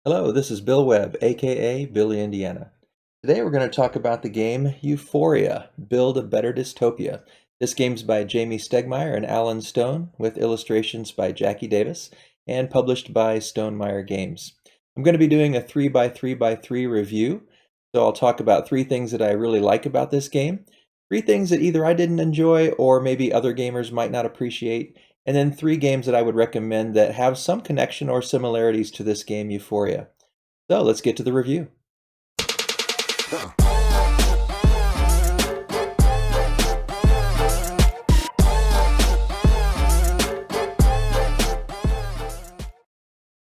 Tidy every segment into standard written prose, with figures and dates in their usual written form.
Hello, this is Bill Webb, aka Billy Indiana. Today we're going to talk about the game Euphoria, Build a Better Dystopia. This game's by Jamie Stegmaier and Alan Stone, with illustrations by Jackie Davis, and published by Stonemaier Games. I'm going to be doing a 3x3x3 review, so I'll talk about 3 things that I really like about this game, 3 things that either I didn't enjoy or maybe other gamers might not appreciate, and then 3 games that I would recommend that have some connection or similarities to this game, Euphoria. So let's get to the review.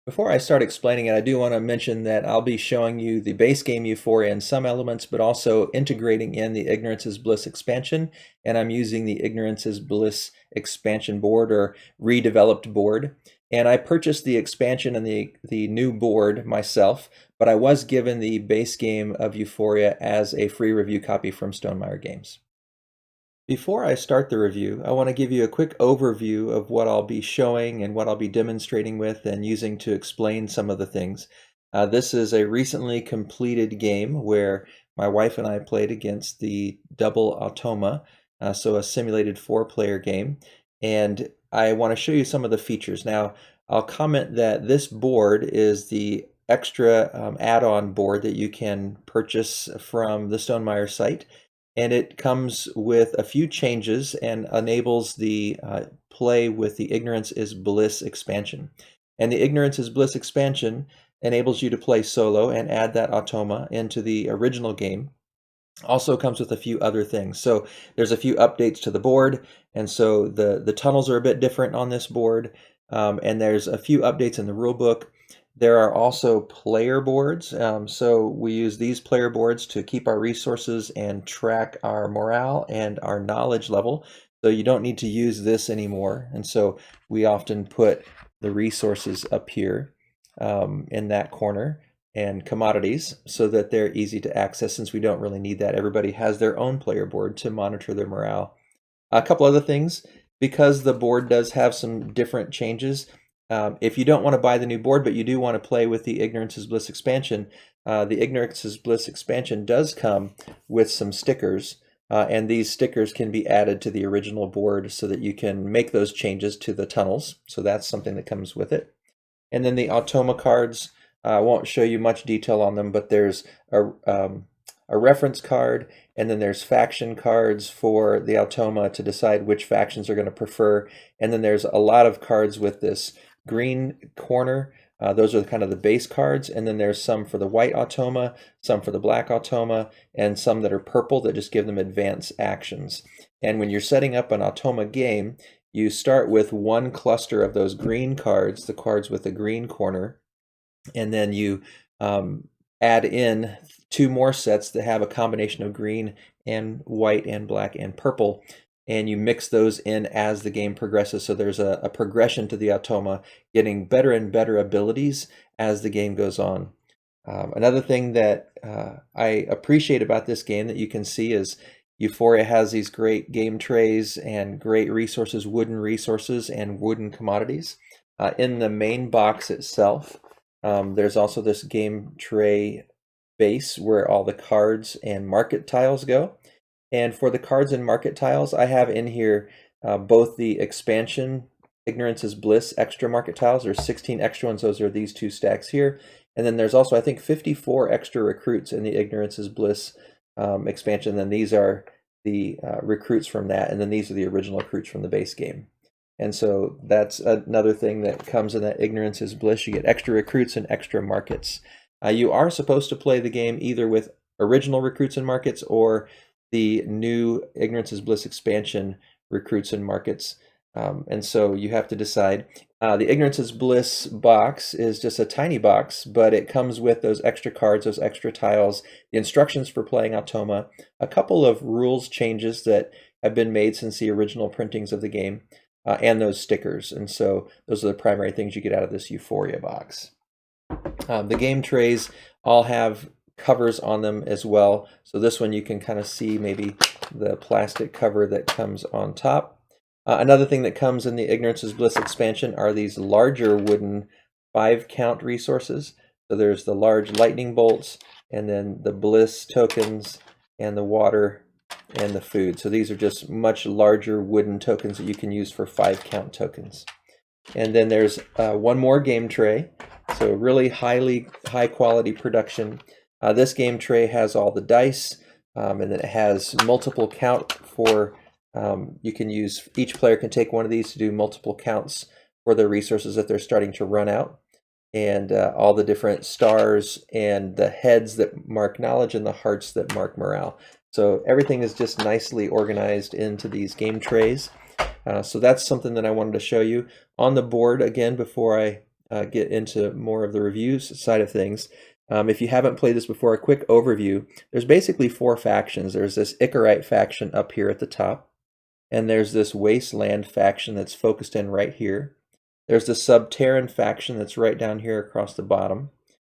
Before I start explaining it, I do want to mention that I'll be showing you the base game Euphoria in some elements, but also integrating in the Ignorance is Bliss expansion, and I'm using the Ignorance is Bliss expansion board or redeveloped board. And I purchased the expansion and the new board myself, but I was given the base game of Euphoria as a free review copy from Stonemaier Games. Before I start the review, I want to give you a quick overview of what I'll be showing and what I'll be demonstrating with and using to explain some of the things. This is a recently completed game where my wife and I played against the double Automa, so a simulated 4-player game, and I want to show you some of the features. Now, I'll comment that this board is the extra add-on board that you can purchase from the Stonemaier site. And it comes with a few changes and enables the play with the Ignorance is Bliss expansion. And the Ignorance is Bliss expansion enables you to play solo and add that Automa into the original game. Also comes with a few other things. So there's a few updates to the board, and so the tunnels are a bit different on this board, and there's a few updates in the rulebook. There are also player boards, so we use these player boards to keep our resources and track our morale and our knowledge level, so you don't need to use this anymore. And so we often put the resources up here in that corner and commodities so that they're easy to access, since we don't really need that. Everybody has their own player board to monitor their morale. A couple other things, because the board does have some different changes. If you don't want to buy the new board, but you do want to play with the Ignorance is Bliss expansion, the Ignorance is Bliss expansion does come with some stickers, and these stickers can be added to the original board so that you can make those changes to the tunnels. So that's something that comes with it. And then the Automa cards, I won't show you much detail on them, but there's a reference card, and then there's faction cards for the Automa to decide which factions are going to prefer. And then there's a lot of cards with this green corner. Those are kind of the base cards, and then there's some for the white Automa, some for the black Automa, and some that are purple that just give them advanced actions. And when you're setting up an Automa game, you start with one cluster of those green cards, the cards with the green corner, and then you add in 2 more sets that have a combination of green and white and black and purple, and you mix those in as the game progresses. So there's a progression to the Automa, getting better and better abilities as the game goes on. Another thing that I appreciate about this game that you can see is Euphoria has these great game trays and great resources, wooden resources and wooden commodities. In the main box itself, there's also this game tray base where all the cards and market tiles go. And for the cards and market tiles, I have in here both the expansion Ignorance is Bliss extra market tiles. There's 16 extra ones. Those are these 2 stacks here. And then there's also, I think, 54 extra recruits in the Ignorance is Bliss expansion. Then these are the recruits from that. And then these are the original recruits from the base game. And so that's another thing that comes in that Ignorance is Bliss. You get extra recruits and extra markets. You are supposed to play the game either with original recruits and markets or the new Ignorance is Bliss expansion recruits and markets. And so you have to decide. The Ignorance is Bliss box is just a tiny box, but it comes with those extra cards, those extra tiles, the instructions for playing Automa, a couple of rules changes that have been made since the original printings of the game, and those stickers. And so those are the primary things you get out of this Euphoria box. The game trays all have covers on them as well. So this one you can kind of see maybe the plastic cover that comes on top. Another thing that comes in the Ignorance is Bliss expansion are these larger wooden 5-count resources. So there's the large lightning bolts, and then the Bliss tokens, and the water, and the food. So these are just much larger wooden tokens that you can use for 5-count tokens. And then there's one more game tray. So really high quality production. This game tray has all the dice, and then it has multiple count for, you can use, each player can take one of these to do multiple counts for their resources that they're starting to run out. And all the different stars and the heads that mark knowledge and the hearts that mark morale. So everything is just nicely organized into these game trays. So that's something that I wanted to show you. On the board, again, before I get into more of the reviews side of things, if you haven't played this before, a quick overview. There's basically 4 factions. There's this Icarite faction up here at the top, and there's this Wasteland faction that's focused in right here. There's the Subterran faction that's right down here across the bottom,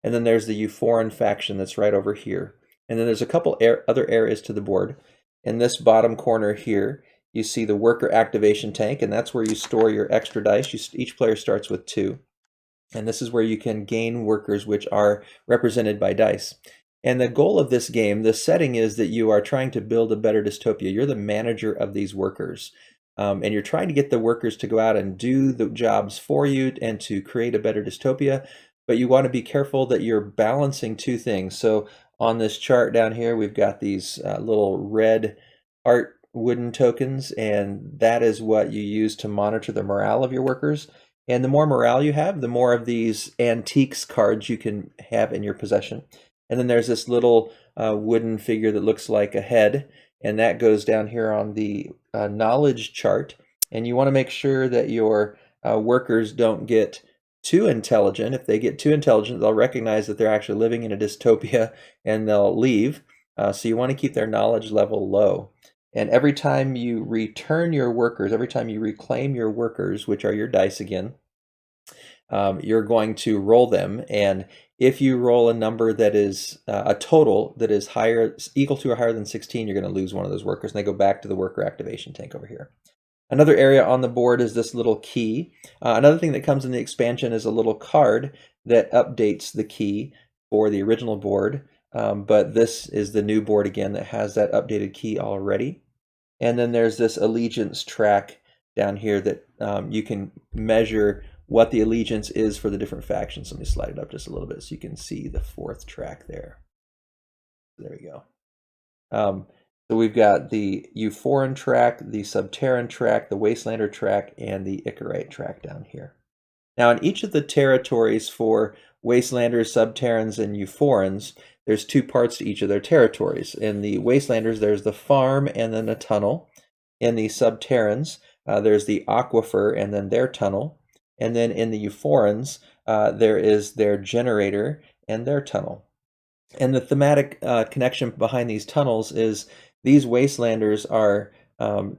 and then there's the Euphoria faction that's right over here. And then there's a couple other areas to the board. In this bottom corner here, you see the worker activation tank, and that's where you store your extra dice. Each player starts with 2. And this is where you can gain workers, which are represented by dice. And the goal of this game, the setting is that you are trying to build a better dystopia. You're the manager of these workers. And you're trying to get the workers to go out and do the jobs for you and to create a better dystopia. But you want to be careful that you're balancing 2 things. So on this chart down here, we've got these little red art wooden tokens, and that is what you use to monitor the morale of your workers. And the more morale you have, the more of these antiques cards you can have in your possession. And then there's this little wooden figure that looks like a head, and that goes down here on the knowledge chart. And you want to make sure that your workers don't get too intelligent. If they get too intelligent, they'll recognize that they're actually living in a dystopia and they'll leave. So you want to keep their knowledge level low. And every time you return your workers, every time you reclaim your workers, which are your dice again, you're going to roll them. And if you roll a number that is a total that is equal to or higher than 16, you're going to lose one of those workers, and they go back to the worker activation tank over here. Another area on the board is this little key. Another thing that comes in the expansion is a little card that updates the key for the original board. But this is the new board again that has that updated key already. And then there's this allegiance track down here that you can measure what the allegiance is for the different factions. Let me slide it up just a little bit so you can see the 4th track there. There we go. So we've got the Euphoria track, the Subterran track, the Wastelander track, and the Icarite track down here. Now in each of the territories for Wastelanders, Subterrans, and Euphorians, there's 2 parts to each of their territories. In the Wastelanders, there's the farm and then a tunnel. In the Subterrans, there's the aquifer and then their tunnel. And then in the Euphorians, there is their generator and their tunnel. And the thematic connection behind these tunnels is these Wastelanders are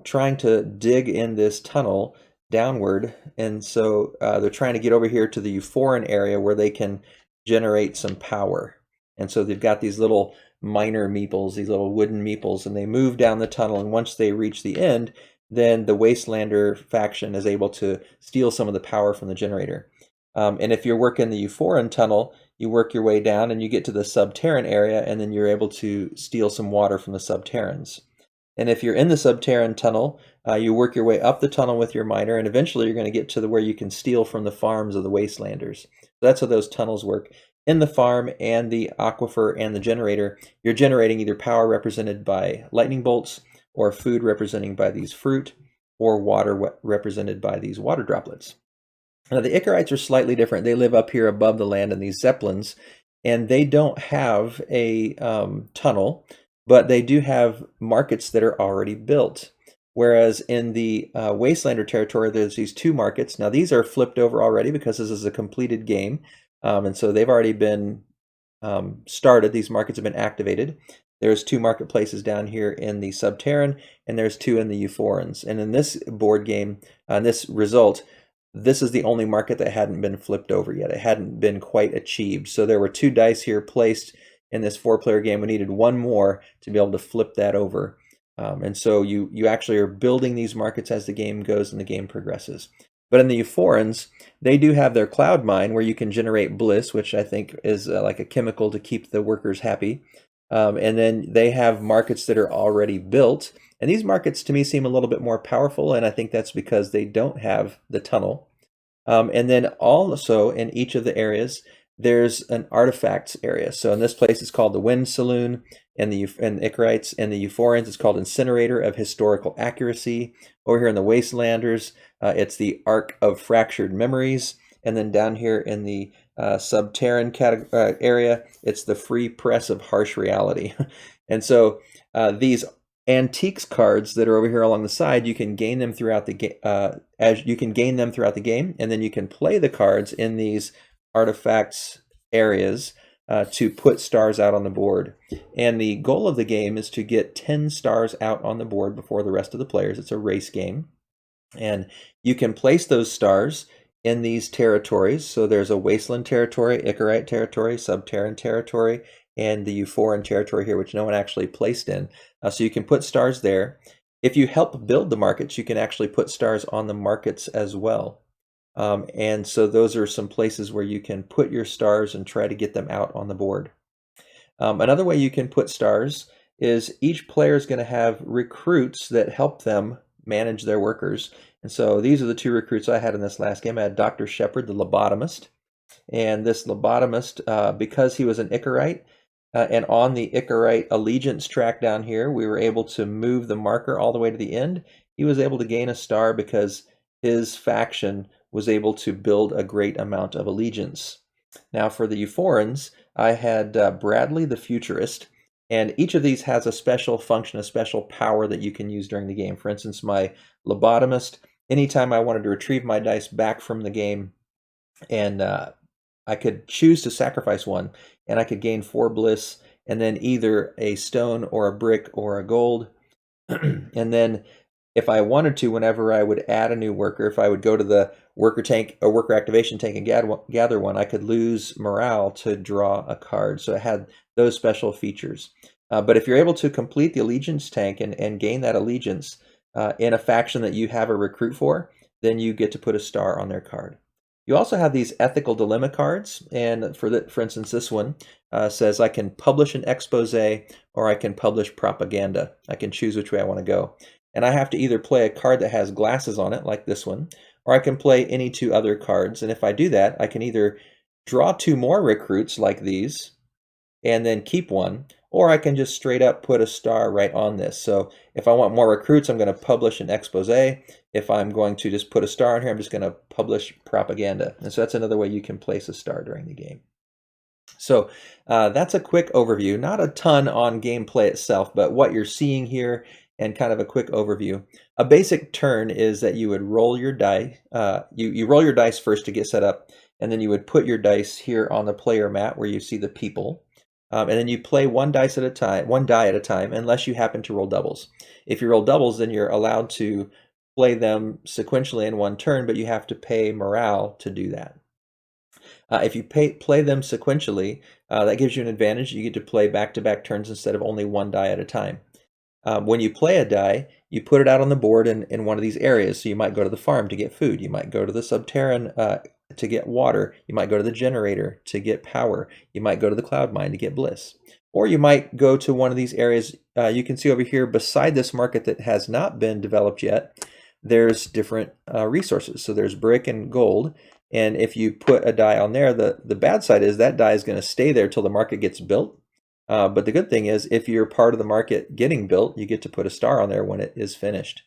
trying to dig in this tunnel downward, and so they're trying to get over here to the Euphorian area where they can generate some power. And so they've got these little miner meeples, these little wooden meeples, and they move down the tunnel, and once they reach the end, then the Wastelander faction is able to steal some of the power from the generator. And if you're working the Euphorian tunnel, you work your way down and you get to the Subterran area, and then you're able to steal some water from the Subterrans. And if you're in the Subterran tunnel, you work your way up the tunnel with your miner, and eventually you're going to get to where you can steal from the farms of the Wastelanders. So that's how those tunnels work. In the farm and the aquifer and the generator, you're generating either power represented by lightning bolts, or food representing by these fruit, or water represented by these water droplets. Now the Icarites are slightly different. They live up here above the land in these zeppelins, and they don't have a tunnel, but they do have markets that are already built. Whereas in the Wastelander territory, there's these 2 markets. Now these are flipped over already because this is a completed game, and so they've already been started. These markets have been activated. There's 2 marketplaces down here in the Subterran, and there's 2 in the Euphorians. And in this board game, this result, this is the only market that hadn't been flipped over yet. It hadn't been quite achieved. So there were 2 dice here placed in this 4-player game. We needed 1 more to be able to flip that over. And so you actually are building these markets as the game goes and the game progresses. But in the Euphorians, they do have their cloud mine where you can generate bliss, which I think is like a chemical to keep the workers happy. And then they have markets that are already built. And these markets to me seem a little bit more powerful, and I think that's because they don't have the tunnel. And then also in each of the areas, there's an artifacts area. So in this place, it's called the Wind Saloon, and the Icarites and the Euphorians, it's called Incinerator of Historical Accuracy. Over here in the Wastelanders, it's the Ark of Fractured Memories. And then down here in the Subterran area, it's the Free Press of Harsh Reality. And so these antiques cards that are over here along the side, you can gain them throughout the game and then you can play the cards in these artifacts areas to put stars out on the board. And the goal of the game is to get 10 stars out on the board before the rest of the players. It's a race game, and you can place those stars in these territories. So there's a Wasteland territory, Icarite territory, Subterran territory, and the Euphorian territory here, which no one actually placed in. So you can put stars there. If you help build the markets, you can actually put stars on the markets as well. And so those are some places where you can put your stars and try to get them out on the board. Another way you can put stars is each player is going to have recruits that help them manage their workers. And so these are the 2 recruits I had in this last game. I had Dr. Shepard, the lobotomist. And this lobotomist, because he was an Icarite, and on the Icarite allegiance track down here, we were able to move the marker all the way to the end. He was able to gain a star because his faction was able to build a great amount of allegiance. Now for the Euphorians, I had Bradley the Futurist, and each of these has a special function, a special power that you can use during the game. For instance, my lobotomist, anytime I wanted to retrieve my dice back from the game, and I could choose to sacrifice one, and I could gain 4 bliss, and then either a stone or a brick or a gold. And then if I wanted to, whenever I would add a new worker, if I would go to the worker tank or worker activation tank and gather one, I could lose morale to draw a card. So it had those special features. But if you're able to complete the allegiance tank and gain that allegiance in a faction that you have a recruit for, then you get to put a star on their card. You also have these ethical dilemma cards, and for instance, this one says I can publish an expose or I can publish propaganda. I can choose which way I want to go. And I have to either play a card that has glasses on it, like this one, or I can play any 2 other cards. And if I do that, I can either draw 2 more recruits like these and then keep one, or I can just straight up put a star right on this. So if I want more recruits, I'm going to publish an expose. If I'm going to just put a star on here, I'm just going to publish propaganda. And so that's another way you can place a star during the game. So that's a quick overview, not a ton on gameplay itself, but what you're seeing here and kind of a quick overview. A basic turn is that you would roll your die. You roll your dice first to get set up, and then you would put your dice here on the player mat where you see the people. And then you play one die at a time, unless you happen to roll doubles. If you roll doubles, then you're allowed to play them sequentially in one turn, but you have to pay morale to do that. If you play them sequentially, that gives you an advantage. You get to play back-to-back turns instead of only one die at a time. When you play a die, you put it out on the board in one of these areas. So you might go to the farm to get food. You might go to the Subterran to get water. You might go to the generator to get power. You might go to the cloud mine to get bliss. Or you might go to one of these areas. You can see over here beside this market that has not been developed yet, there's different resources. So there's brick and gold. And if you put a die on there, the bad side is that die is going to stay there till the market gets built. But the good thing is, if you're part of the market getting built, you get to put a star on there when it is finished.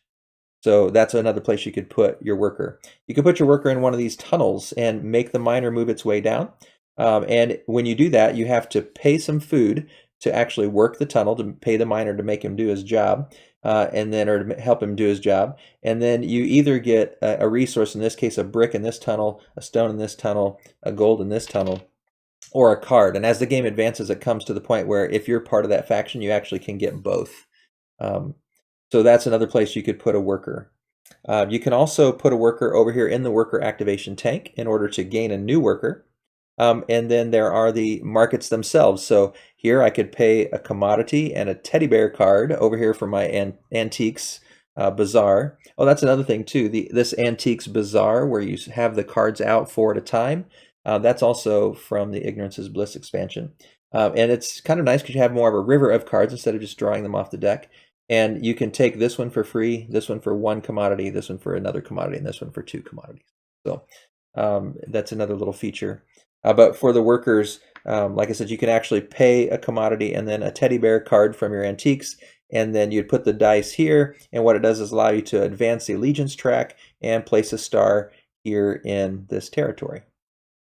So that's another place you could put your worker. You could put your worker in one of these tunnels and make the miner move its way down. And when you do that, you have to pay some food to actually work the tunnel, to pay the miner to make him do his job, and then or to help him do his job. And then you either get a resource, in this case a brick in this tunnel, a stone in this tunnel, a gold in this tunnel, or a card. And as the game advances, it comes to the point where if you're part of that faction, you actually can get both. So that's another place you could put a worker. You can also put a worker over here in the worker activation tank in order to gain a new worker. And then there are the markets themselves. So here I could pay a commodity and a teddy bear card over here for my antiques Bazaar. Oh, that's another thing too. This Antiques Bazaar, where you have the cards out 4 at a time, that's also from the Ignorance is Bliss expansion. And it's kind of nice because you have more of a river of cards instead of just drawing them off the deck. And you can take this one for free, this one for 1 commodity, this one for another commodity, and this one for 2 commodities. So that's another little feature. But for the workers, like I said, you can actually pay a commodity and then a teddy bear card from your antiques, and then you'd put the dice here, and what it does is allow you to advance the allegiance track and place a star here in this territory.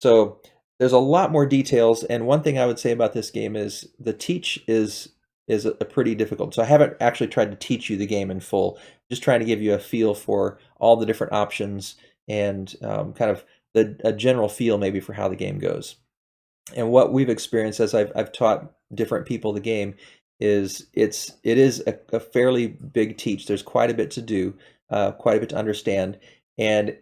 So there's a lot more details, and one thing I would say about this game is the teach is a pretty difficult. So I haven't actually tried to teach you the game in full, just trying to give you a feel for all the different options and kind of a general feel maybe for how the game goes. And what we've experienced as I've taught different people the game is it is a fairly big teach. There's quite a bit to do, quite a bit to understand, and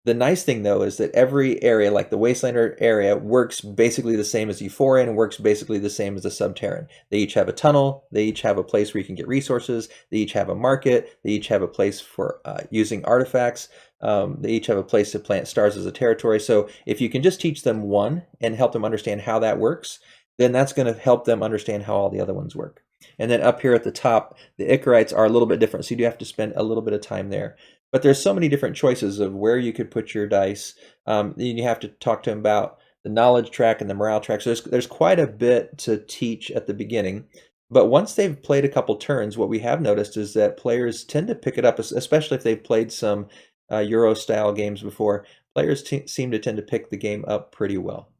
the nice thing though is that every area, like the Wastelander area, works basically the same as Euphoria and works basically the same as the Subterran. They each have a tunnel, they each have a place where you can get resources, they each have a market, they each have a place for using artifacts, they each have a place to plant stars as a territory. So if you can just teach them one and help them understand how that works, then that's going to help them understand how all the other ones work. And then up here at the top, the Icarites are a little bit different, so you do have to spend a little bit of time there. But there's so many different choices of where you could put your dice. Then you have to talk to them about the knowledge track and the morale track. So there's quite a bit to teach at the beginning. But once they've played a couple turns, what we have noticed is that players tend to pick it up, especially if they've played some Euro-style games before. Players seem to tend to pick the game up pretty well.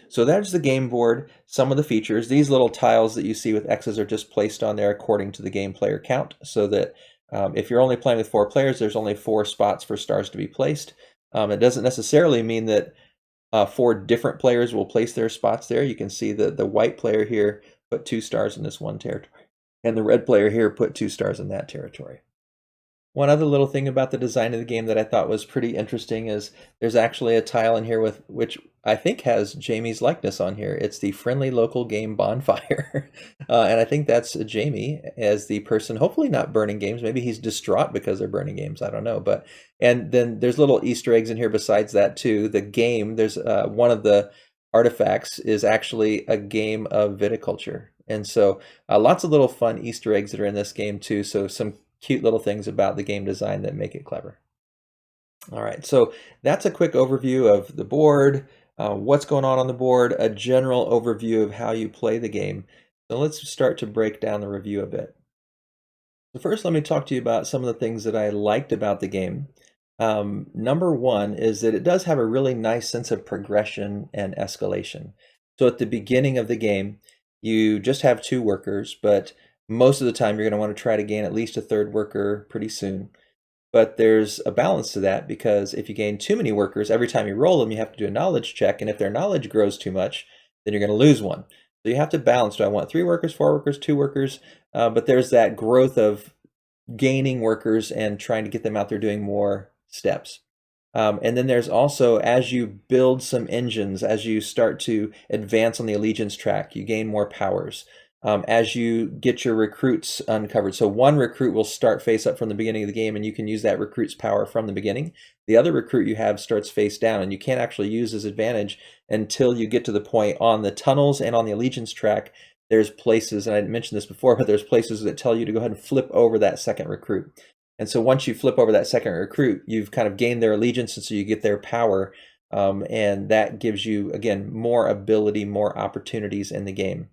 So there's the game board, some of the features. These little tiles that you see with X's are just placed on there according to the game player count, so that if you're only playing with 4 players, there's only 4 spots for stars to be placed. It doesn't necessarily mean that 4 different players will place their spots there. You can see that the white player here put 2 stars in this one territory, and the red player here put 2 stars in that territory. One other little thing about the design of the game that I thought was pretty interesting is there's actually a tile in here with which I think has Jamie's likeness on here. It's the friendly local game bonfire. And I think that's Jamie as the person, hopefully not burning games. Maybe he's distraught because they're burning games. I don't know. And then there's little Easter eggs in here besides that too. The game, there's one of the artifacts is actually a game of viticulture. And so lots of little fun Easter eggs that are in this game too. So some cute little things about the game design that make it clever. All right, so that's a quick overview of the board, what's going on the board, a general overview of how you play the game. So let's start to break down the review a bit. So first, let me talk to you about some of the things that I liked about the game. Number one is that it does have a really nice sense of progression and escalation. So at the beginning of the game, you just have 2 workers, but most of the time you're going to want to try to gain at least a 3rd worker pretty soon. But there's a balance to that, because if you gain too many workers, every time you roll them, you have to do a knowledge check, and if their knowledge grows too much, then you're going to lose one. So you have to balance. Do I want 3 workers, 4 workers, 2 workers? But there's that growth of gaining workers and trying to get them out there doing more steps. And then there's also, as you build some engines, as you start to advance on the allegiance track, you gain more powers. As you get your recruits uncovered. So one recruit will start face up from the beginning of the game, and you can use that recruit's power from the beginning. The other recruit you have starts face down, and you can't actually use his advantage until you get to the point on the tunnels and on the allegiance track. There's places, and I mentioned this before, but there's places that tell you to go ahead and flip over that second recruit. And so once you flip over that second recruit, you've kind of gained their allegiance, and so you get their power. And that gives you, again, more ability, more opportunities in the game.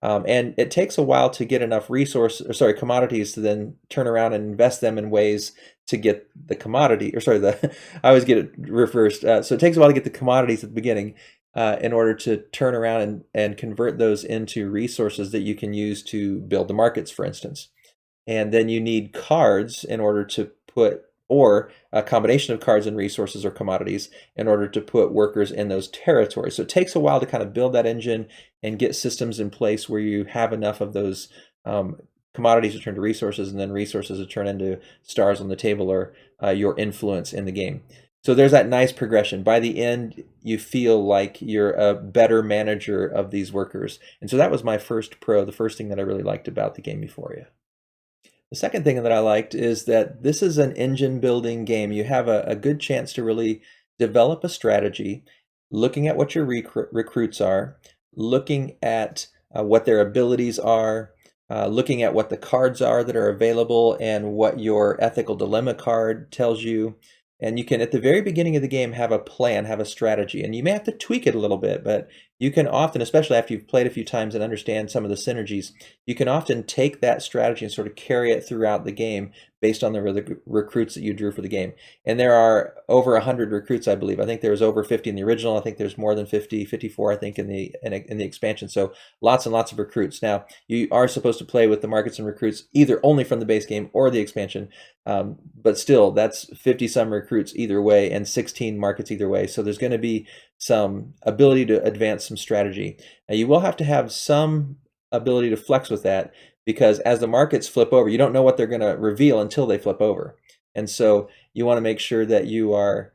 And it takes a while to get enough commodities to then turn around and invest them in ways to get the commodity, I always get it reversed. So it takes a while to get the commodities at the beginning in order to turn around and convert those into resources that you can use to build the markets, for instance. And then you need cards in order to put, or a combination of cards and resources or commodities in order to put workers in those territories. So it takes a while to kind of build that engine and get systems in place where you have enough of those commodities to turn to resources, and then resources to turn into stars on the table or your influence in the game. So there's that nice progression. By the end, you feel like you're a better manager of these workers. And so that was my first pro, the first thing that I really liked about the game Euphoria. The second thing that I liked is that this is an engine building game. You have a good chance to really develop a strategy, looking at what your recruits are, looking at what their abilities are, looking at what the cards are that are available and what your ethical dilemma card tells you. And you can, at the very beginning of the game, have a plan, have a strategy, and you may have to tweak it a little bit, but you can often, especially after you've played a few times and understand some of the synergies, you can often take that strategy and sort of carry it throughout the game based on the recruits that you drew for the game. And there are over 100 recruits, I believe. I think there was over 50 in the original. I think there's more than 50, 54, I think, in the expansion. So lots and lots of recruits. Now, you are supposed to play with the markets and recruits either only from the base game or the expansion. But still, that's 50 some recruits either way and 16 markets either way. So there's going to be some ability to advance some strategy. Now, you will have to have some ability to flex with that, because as the markets flip over, you don't know what they're going to reveal until they flip over. And so you want to make sure that you are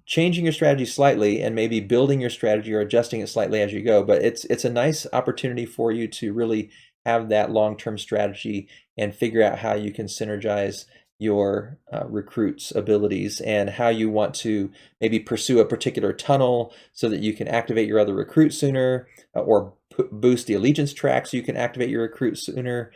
changing your strategy slightly and maybe building your strategy or adjusting it slightly as you go. But it's a nice opportunity for you to really have that long-term strategy and figure out how you can synergize your recruits' abilities and how you want to maybe pursue a particular tunnel so that you can activate your other recruit sooner, or boost the allegiance track so you can activate your recruit sooner.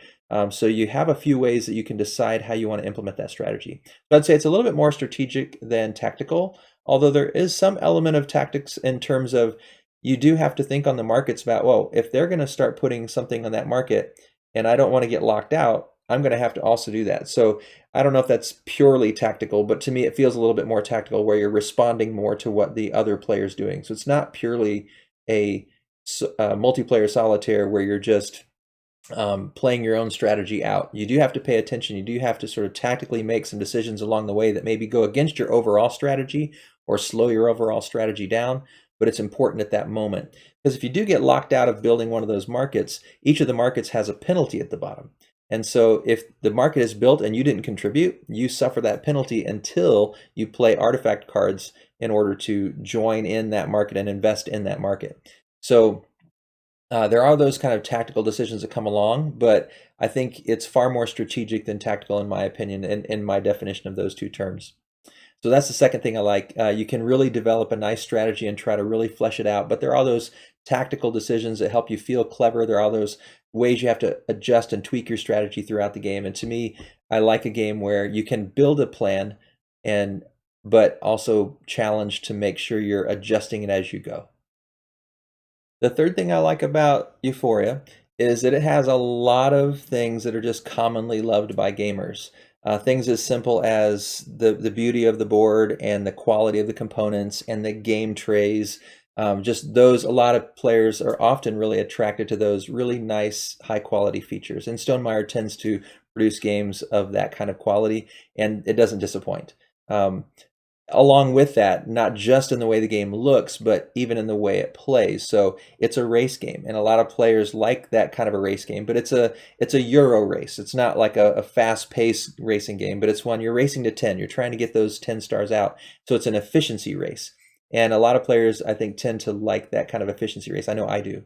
So you have a few ways that you can decide how you want to implement that strategy. So I'd say it's a little bit more strategic than tactical, although there is some element of tactics in terms of you do have to think on the markets about, well, if they're going to start putting something on that market and I don't want to get locked out, I'm going to have to also do that. So I don't know if that's purely tactical, but to me it feels a little bit more tactical, where you're responding more to what the other player's doing. So it's not purely a multiplayer solitaire where you're just playing your own strategy out. You do have to pay attention. You do have to sort of tactically make some decisions along the way that maybe go against your overall strategy or slow your overall strategy down, but it's important at that moment. Because if you do get locked out of building one of those markets, each of the markets has a penalty at the bottom. And so if the market is built and you didn't contribute, you suffer that penalty until you play artifact cards in order to join in that market and invest in that market. So there are those kind of tactical decisions that come along, but I think it's far more strategic than tactical, in my opinion, in my definition of those two terms. So that's the second thing I like. You can really develop a nice strategy and try to really flesh it out, but there are those tactical decisions that help you feel clever. There are those ways you have to adjust and tweak your strategy throughout the game. And to me, I like a game where you can build a plan but also challenge to make sure you're adjusting it as you go. The third thing I like about Euphoria is that it has a lot of things that are just commonly loved by gamers. Things as simple as the beauty of the board and the quality of the components and the game trays. Just those, a lot of players are often really attracted to those really nice, high quality features. And Stonemaier tends to produce games of that kind of quality, and it doesn't disappoint. Along with that, not just in the way the game looks, but even in the way it plays. So it's a race game, and a lot of players like that kind of a race game, but it's a Euro race. It's not like a fast-paced racing game, but it's one you're racing to 10. You're trying to get those 10 stars out. So it's an efficiency race. And a lot of players, I think, tend to like that kind of efficiency race. I know I do.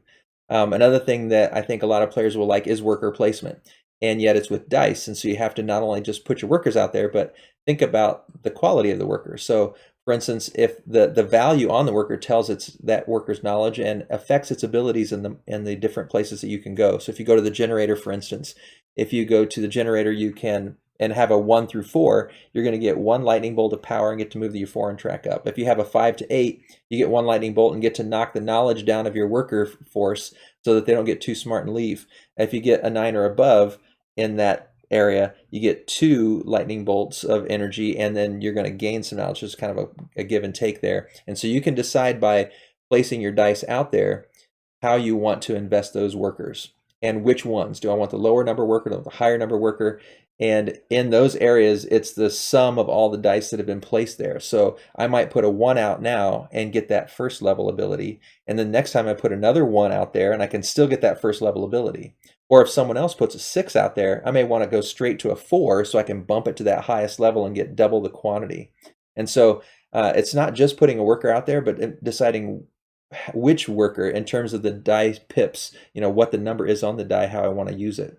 Another thing that I think a lot of players will like is worker placement. And yet it's with dice, and so you have to not only just put your workers out there, but think about the quality of the worker. So for instance, if the value on the worker tells that worker's knowledge and affects its abilities in the different places that you can go. So if you go to the generator, for instance, if you go to the generator, you can and have a 1 through 4, you're going to get 1 lightning bolt of power and get to move the Euphoria track up. If you have a 5 to 8, you get 1 lightning bolt and get to knock the knowledge down of your worker force so that they don't get too smart and leave. If you get a 9 or above in that area, you get 2 lightning bolts of energy, and then you're going to gain some knowledge. It's kind of a give and take there. And so you can decide by placing your dice out there how you want to invest those workers and which ones. Do I want the lower number worker or the higher number worker? And in those areas, it's the sum of all the dice that have been placed there. So I might put a 1 out now and get that first level ability. And then next time I put another 1 out there and I can still get that first level ability. Or if someone else puts a 6 out there, I may want to go straight to a 4 so I can bump it to that highest level and get double the quantity. And so it's not just putting a worker out there, but deciding which worker in terms of the die pips, what the number is on the die, how I want to use it.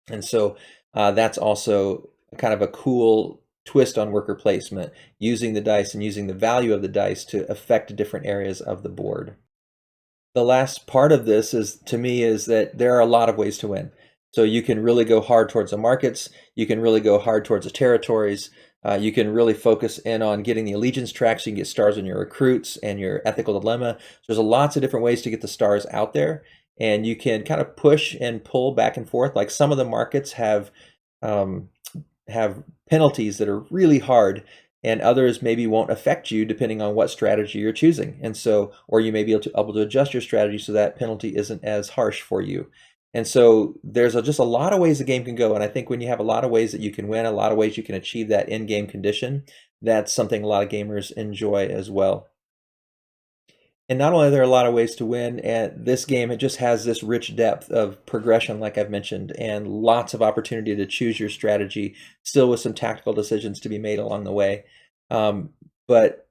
And so That's also kind of a cool twist on worker placement, using the dice and using the value of the dice to affect different areas of the board. The last part of this is, to me, is that there are a lot of ways to win. So you can really go hard towards the markets. You can really go hard towards the territories. You can really focus in on getting the allegiance track so you can get stars on your recruits and your ethical dilemma. So there's lots of different ways to get the stars out there, and you can kind of push and pull back and forth. Like some of the markets um, have penalties that are really hard, and others maybe won't affect you depending on what strategy you're choosing. And so, or you may be able to adjust your strategy so that penalty isn't as harsh for you. And so there's just a lot of ways the game can go. And I think when you have a lot of ways that you can win, a lot of ways you can achieve that in-game condition, that's something a lot of gamers enjoy as well. And not only are there a lot of ways to win, and this game, it just has this rich depth of progression, like I've mentioned, and lots of opportunity to choose your strategy, still with some tactical decisions to be made along the way. But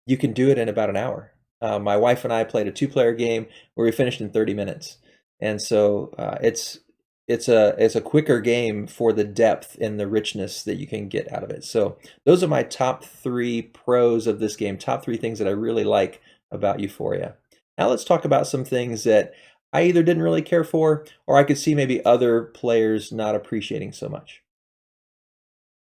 you can do it in about an hour. My wife and I played a 2-player game where we finished in 30 minutes. And so it's a quicker game for the depth and the richness that you can get out of it. So those are my top 3 pros of this game, top 3 things that I really like about Euphoria. Now let's talk about some things that I either didn't really care for, or I could see maybe other players not appreciating so much.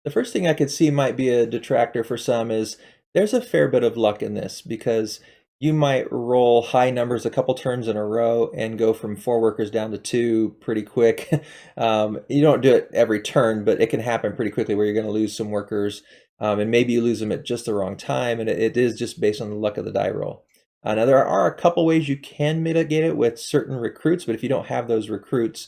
The first thing I could see might be a detractor for some is there's a fair bit of luck in this, because you might roll high numbers a couple turns in a row and go from 4 workers down to 2 pretty quick. You don't do it every turn, but it can happen pretty quickly where you're going to lose some workers, and maybe you lose them at just the wrong time, and it is just based on the luck of the die roll. Now, there are a couple ways you can mitigate it with certain recruits, but if you don't have those recruits,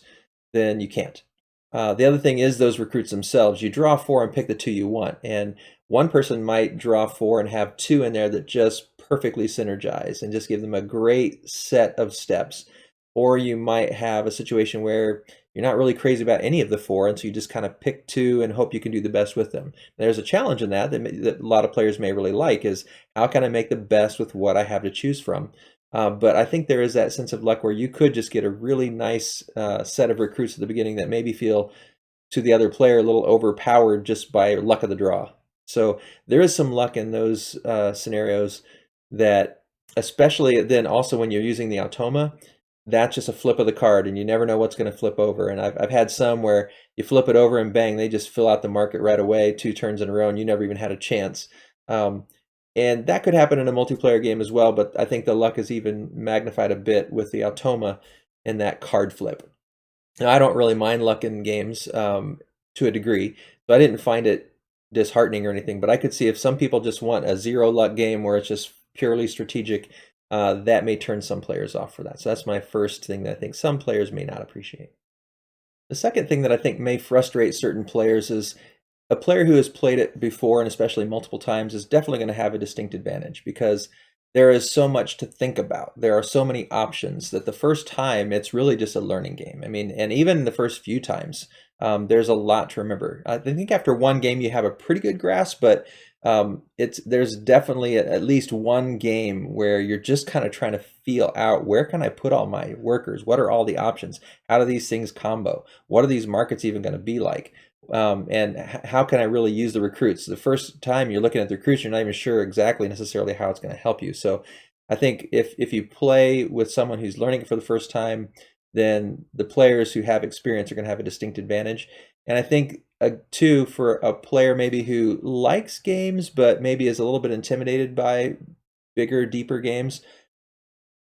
then you can't. The other thing is those recruits themselves. You draw 4 and pick the 2 you want, and one person might draw 4 and have 2 in there that just perfectly synergize and just give them a great set of steps. Or you might have a situation where you're not really crazy about any of the 4, and so you just kind of pick 2 and hope you can do the best with them. There's a challenge in that a lot of players may really like, is how can I make the best with what I have to choose from? But I think there is that sense of luck where you could just get a really nice set of recruits at the beginning that maybe feel to the other player a little overpowered just by luck of the draw. So there is some luck in those scenarios, that especially then also when you're using the Automa, that's just a flip of the card and you never know what's going to flip over. And I've had some where you flip it over and bang, they just fill out the market right away, 2 turns in a row, and you never even had a chance. And that could happen in a multiplayer game as well, but I think the luck is even magnified a bit with the Automa and that card flip. Now, I don't really mind luck in games to a degree, so I didn't find it disheartening or anything, but I could see if some people just want a 0 luck game where it's just purely strategic, that may turn some players off for that. So that's my first thing that I think some players may not appreciate. The second thing that I think may frustrate certain players is a player who has played it before, and especially multiple times, is definitely going to have a distinct advantage, because there is so much to think about. There are so many options that the first time it's really just a learning game. I mean, and even the first few times, there's a lot to remember. I think after one game you have a pretty good grasp, but there's definitely at least one game where you're just kind of trying to feel out, where can I put all my workers? What are all the options? How do these things combo? What are these markets even going to be like? And how can I really use the recruits? The first time you're looking at the recruits, you're not even sure exactly necessarily how it's going to help you. So I think if you play with someone who's learning it for the first time, then the players who have experience are going to have a distinct advantage. And I think too, for a player maybe who likes games but maybe is a little bit intimidated by bigger, deeper games,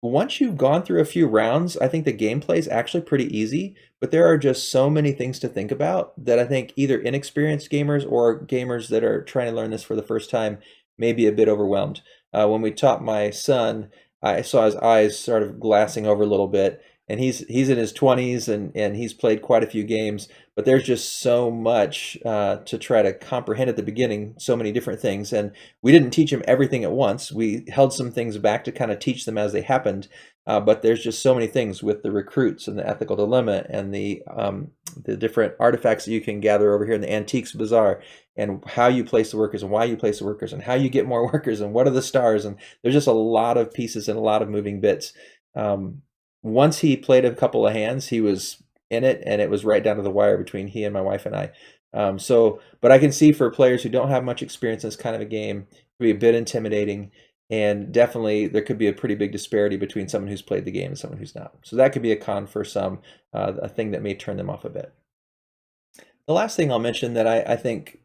once you've gone through a few rounds, I think the gameplay is actually pretty easy, but there are just so many things to think about that I think either inexperienced gamers or gamers that are trying to learn this for the first time may be a bit overwhelmed. When we taught my son, I saw his eyes sort of glassing over a little bit, and he's in his 20s, and he's played quite a few games, but there's just so much to try to comprehend at the beginning, so many different things, and we didn't teach him everything at once. We held some things back to kind of teach them as they happened, but there's just so many things with the recruits and the ethical dilemma and the different artifacts that you can gather over here in the Antiques Bazaar, and how you place the workers and why you place the workers and how you get more workers and what are the stars, and there's just a lot of pieces and a lot of moving bits. Once he played a couple of hands, he was in it, and it was right down to the wire between he and my wife and I. But I can see for players who don't have much experience in this kind of a game, it can be a bit intimidating, and definitely there could be a pretty big disparity between someone who's played the game and someone who's not. So that could be a con for some, a thing that may turn them off a bit. The last thing I'll mention that I think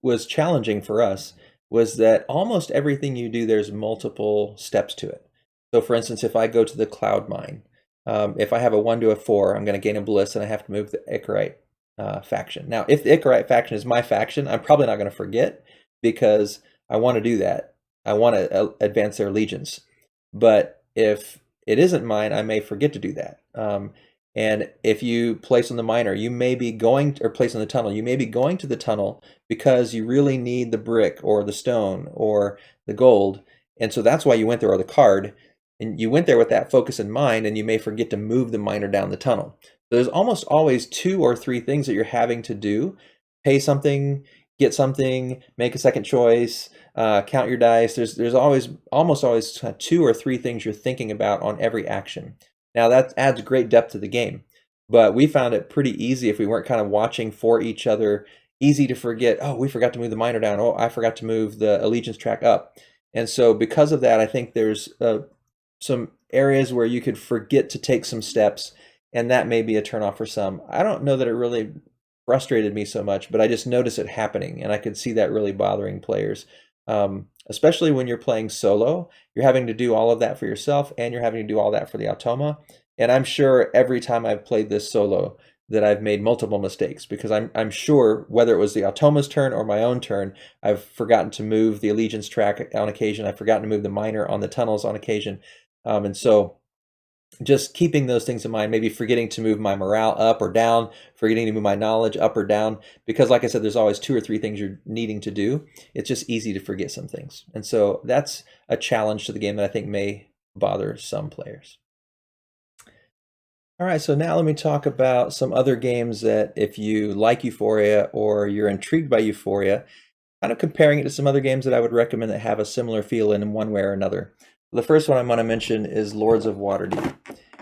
was challenging for us was that almost everything you do, there's multiple steps to it. So for instance, if I go to the cloud mine, if I have a 1 to a 4, I'm going to gain a bliss, and I have to move the Icarite faction. Now, if the Icarite faction is my faction, I'm probably not going to forget, because I want to do that. I want to advance their legions. But if it isn't mine, I may forget to do that. And if you place on the miner, you may be going, or place on the tunnel, you may be going to the tunnel because you really need the brick or the stone or the gold. And so that's why you went there, or the card. And you went there with that focus in mind, and you may forget to move the miner down the tunnel. So there's almost always 2 or 3 things that you're having to do. Pay something, get something, make a second choice, count your dice. There's almost always 2 or 3 things you're thinking about on every action. Now that adds great depth to the game, but we found it pretty easy if we weren't kind of watching for each other. Easy to forget, oh, we forgot to move the miner down. Oh, I forgot to move the allegiance track up. And so because of that, I think there's some areas where you could forget to take some steps, and that may be a turnoff for some. I don't know that it really frustrated me so much, but I just noticed it happening, and I could see that really bothering players. Especially when you're playing solo, you're having to do all of that for yourself, and you're having to do all that for the Automa. And I'm sure every time I've played this solo that I've made multiple mistakes, because I'm sure whether it was the Automa's turn or my own turn, I've forgotten to move the allegiance track on occasion. I've forgotten to move the miner on the tunnels on occasion. And so just keeping those things in mind, maybe forgetting to move my morale up or down, forgetting to move my knowledge up or down, because like I said, there's always 2 or 3 things you're needing to do. It's just easy to forget some things. And so that's a challenge to the game that I think may bother some players. All right, so now let me talk about some other games that, if you like Euphoria or you're intrigued by Euphoria, kind of comparing it to some other games that I would recommend that have a similar feel in one way or another. The first one I'm going to mention is Lords of Waterdeep.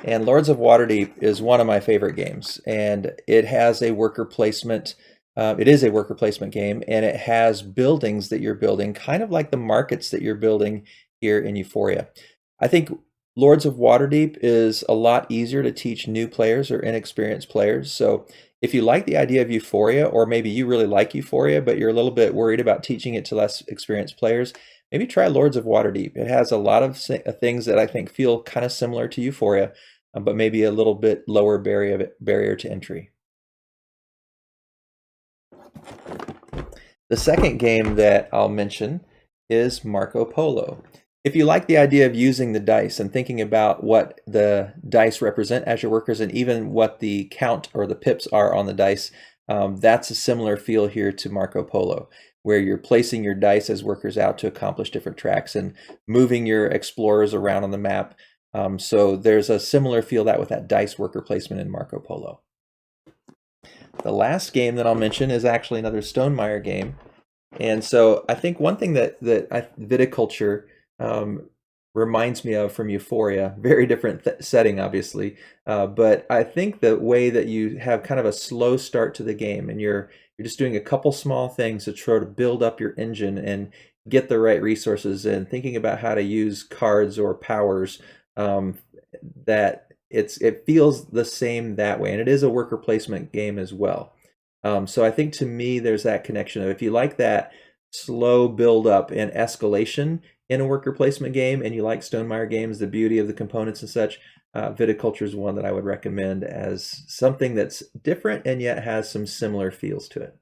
And Lords of Waterdeep is one of my favorite games, and it has a worker placement. It is a worker placement game, and it has buildings that you're building, kind of like the markets that you're building here in Euphoria. I think Lords of Waterdeep is a lot easier to teach new players or inexperienced players. So if you like the idea of Euphoria, or maybe you really like Euphoria, but you're a little bit worried about teaching it to less experienced players, maybe try Lords of Waterdeep. It has a lot of things that I think feel kind of similar to Euphoria, but maybe a little bit lower barrier to entry. The second game that I'll mention is Marco Polo. If you like the idea of using the dice and thinking about what the dice represent as your workers, and even what the count or the pips are on the dice, that's a similar feel here to Marco Polo, where you're placing your dice as workers out to accomplish different tracks and moving your explorers around on the map. So there's a similar feel with that dice worker placement in Marco Polo. The last game that I'll mention is actually another Stonemaier game. And so I think one thing that viticulture reminds me of from Euphoria, very different setting, obviously, but I think the way that you have kind of a slow start to the game, and you're just doing a couple small things to try to build up your engine and get the right resources, and thinking about how to use cards or powers, that it feels the same that way, and it is a worker placement game as well. So I think, to me, there's that connection of, if you like that slow build up and escalation in a worker placement game, and you like Stonemaier games, the beauty of the components and such, viticulture is one that I would recommend as something that's different and yet has some similar feels to it.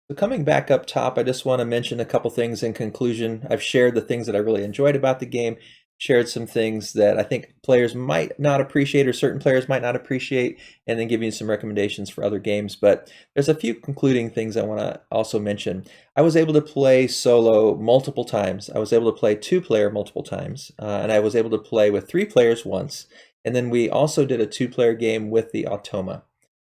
So coming back up top, I just want to mention a couple things in conclusion. I've shared the things that I really enjoyed about the game, shared some things that I think players might not appreciate, or certain players might not appreciate, and then giving you some recommendations for other games. But there's a few concluding things I want to also mention. I was able to play solo multiple times. I was able to play 2-player multiple times, and I was able to play with 3 players once. And then we also did a 2-player game with the Automa.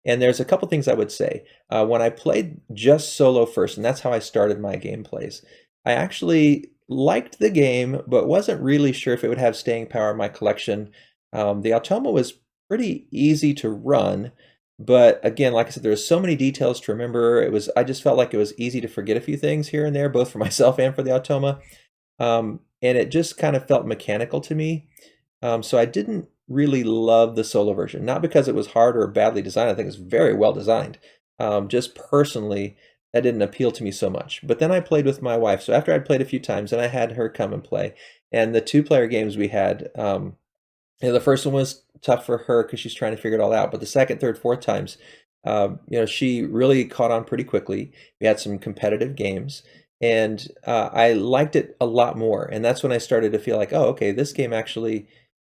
And there's a couple things I would say. When I played just solo first, and that's how I started my gameplays, I actually liked the game, but wasn't really sure if it would have staying power in my collection. The Automa was pretty easy to run, but again, like I said, there's so many details to remember. I just felt like it was easy to forget a few things here and there, both for myself and for the Automa. And it just kind of felt mechanical to me. So I didn't really love the solo version, not because it was hard or badly designed. I think it's very well designed. Just personally, that didn't appeal to me so much. But then I played with my wife. So after I'd played a few times, and I had her come and play, and the two-player games we had, the first one was tough for her because she's trying to figure it all out. But the second, third, fourth times, she really caught on pretty quickly. We had some competitive games, and I liked it a lot more. And that's when I started to feel like, oh, okay, this game actually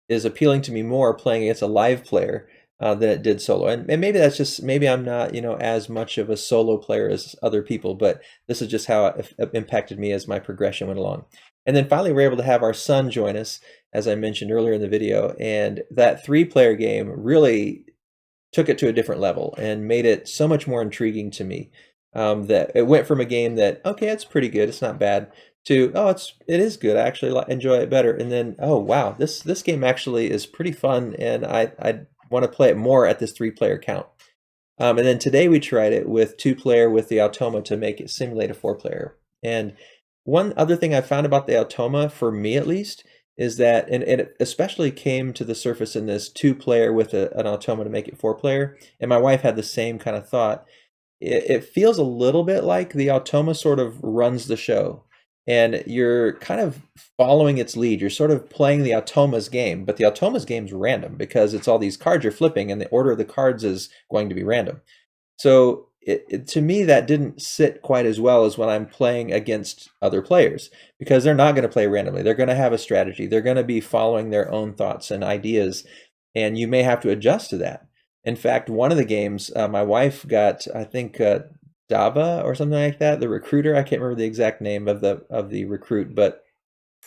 is appealing to me more playing against a live player than it did solo. And maybe that's just, maybe I'm not, as much of a solo player as other people, but this is just how it impacted me as my progression went along. And then finally, we're able to have our son join us, as I mentioned earlier in the video, and that three-player game really took it to a different level and made it so much more intriguing to me. That it went from a game that, okay, it's pretty good, it's not bad, to, oh, it is good, I actually enjoy it better, and then, oh wow, this game actually is pretty fun, and I want to play it more at this three-player count. And then today we tried it with two-player with the Automa to make it simulate a four-player. And one other thing I found about the Automa, for me at least, is that, and it especially came to the surface in this two-player with an Automa to make it four-player, and my wife had the same kind of thought. It feels a little bit like the Automa sort of runs the show, and you're kind of following its lead. You're sort of playing the Automa's game, but the Automa's game's random because it's all these cards you're flipping, and the order of the cards is going to be random. So to me, that didn't sit quite as well as when I'm playing against other players, because they're not going to play randomly. They're going to have a strategy. They're going to be following their own thoughts and ideas, and you may have to adjust to that. In fact, one of the games, my wife got, I think, Dava or something like that, the recruiter. I can't remember the exact name of the recruit, but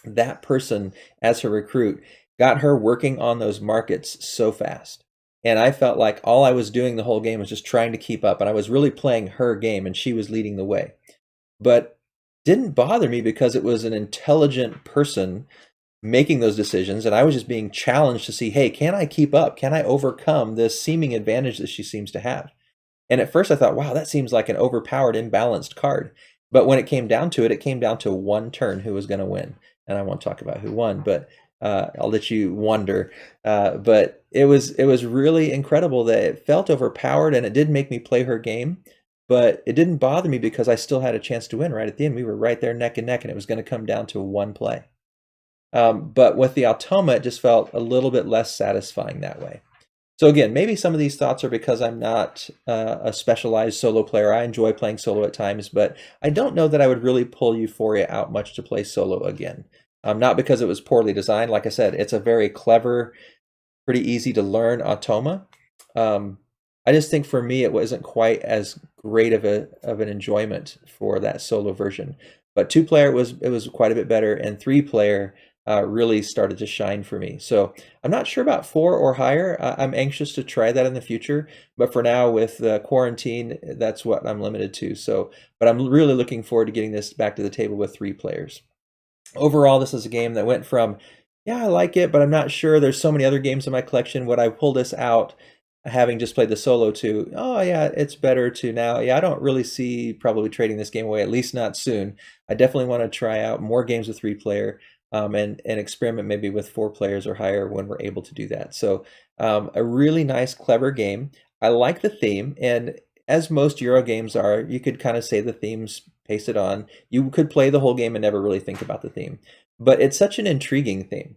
that person as her recruit got her working on those markets so fast. And I felt like all I was doing the whole game was just trying to keep up, and I was really playing her game, and she was leading the way. But didn't bother me because it was an intelligent person making those decisions, and I was just being challenged to see, hey, can I keep up? Can I overcome this seeming advantage that she seems to have? And at first I thought, wow, that seems like an overpowered, imbalanced card. But when it came down to it came down to one turn who was going to win. And I won't talk about who won, but I'll let you wonder. But it was really incredible that it felt overpowered, and it did make me play her game. But it didn't bother me because I still had a chance to win right at the end. We were right there neck and neck, and it was going to come down to one play. But with the Automa, it just felt a little bit less satisfying that way. So again, maybe some of these thoughts are because I'm not a specialized solo player. I enjoy playing solo at times, but I don't know that I would really pull Euphoria out much to play solo again. Not because it was poorly designed. Like I said, it's a very clever, pretty easy to learn Automa. I just think for me, it wasn't quite as great of an enjoyment for that solo version. But two-player, it was quite a bit better, and three-player really started to shine for me. So I'm not sure about 4 or higher. I'm anxious to try that in the future, but for now with quarantine, that's what I'm limited to. So, but I'm really looking forward to getting this back to the table with 3 players. Overall, this is a game that went from, yeah, I like it, but I'm not sure. There's so many other games in my collection. Would I pull this out, having just played the solo, to, oh yeah, it's better, to now, yeah, I don't really see probably trading this game away, at least not soon. I definitely want to try out more games with 3-player. And experiment maybe with 4 players or higher when we're able to do that. So a really nice, clever game. I like the theme, and as most Euro games are, you could kind of say the theme's pasted on. You could play the whole game and never really think about the theme. But it's such an intriguing theme.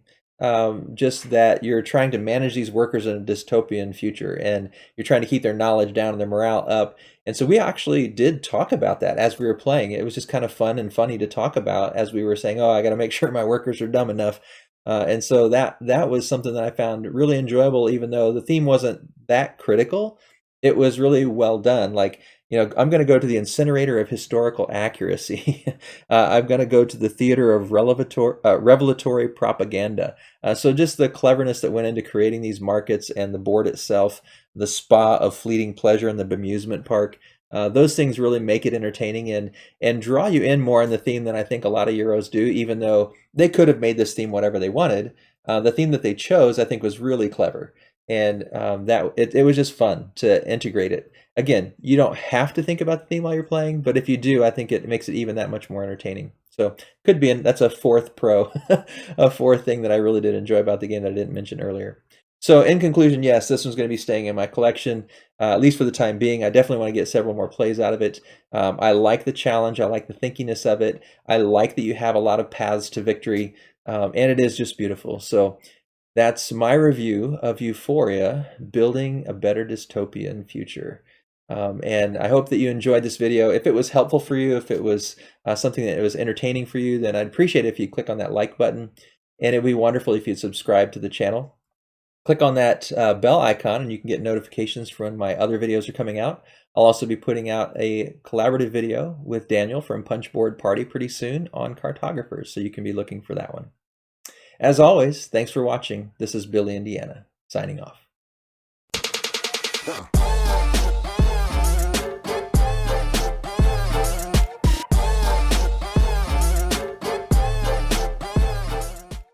Just that you're trying to manage these workers in a dystopian future, and you're trying to keep their knowledge down and their morale up. And so we actually did talk about that as we were playing. It was just kind of fun and funny to talk about as we were saying, oh, I got to make sure my workers are dumb enough. And so that was something that I found really enjoyable, even though the theme wasn't that critical. It was really well done. Like, I'm going to go to the incinerator of historical accuracy. I'm going to go to the theater of revelatory propaganda. So just the cleverness that went into creating these markets, and the board itself, the spa of fleeting pleasure and the bemusement park. Those things really make it entertaining and draw you in more in the theme than I think a lot of Euros do, even though they could have made this theme whatever they wanted. The theme that they chose, I think, was really clever. and it was just fun to integrate it. Again, you don't have to think about the theme while you're playing, but if you do, I think it makes it even that much more entertaining. So could be, that's a fourth pro, a fourth thing that I really did enjoy about the game that I didn't mention earlier. So in conclusion, yes, this one's going to be staying in my collection, at least for the time being. I definitely want to get several more plays out of it. I like the challenge. I like the thinkiness of it. I like that you have a lot of paths to victory, and it is just beautiful. So that's my review of Euphoria, Building a Better Dystopian Future. And I hope that you enjoyed this video. If it was helpful for you, if it was something that was entertaining for you, then I'd appreciate it if you click on that like button. And it'd be wonderful if you'd subscribe to the channel. Click on that bell icon and you can get notifications for when my other videos are coming out. I'll also be putting out a collaborative video with Daniel from Punchboard Party pretty soon on cartographers, so you can be looking for that one. As always, thanks for watching. This is Billy Indiana, signing off.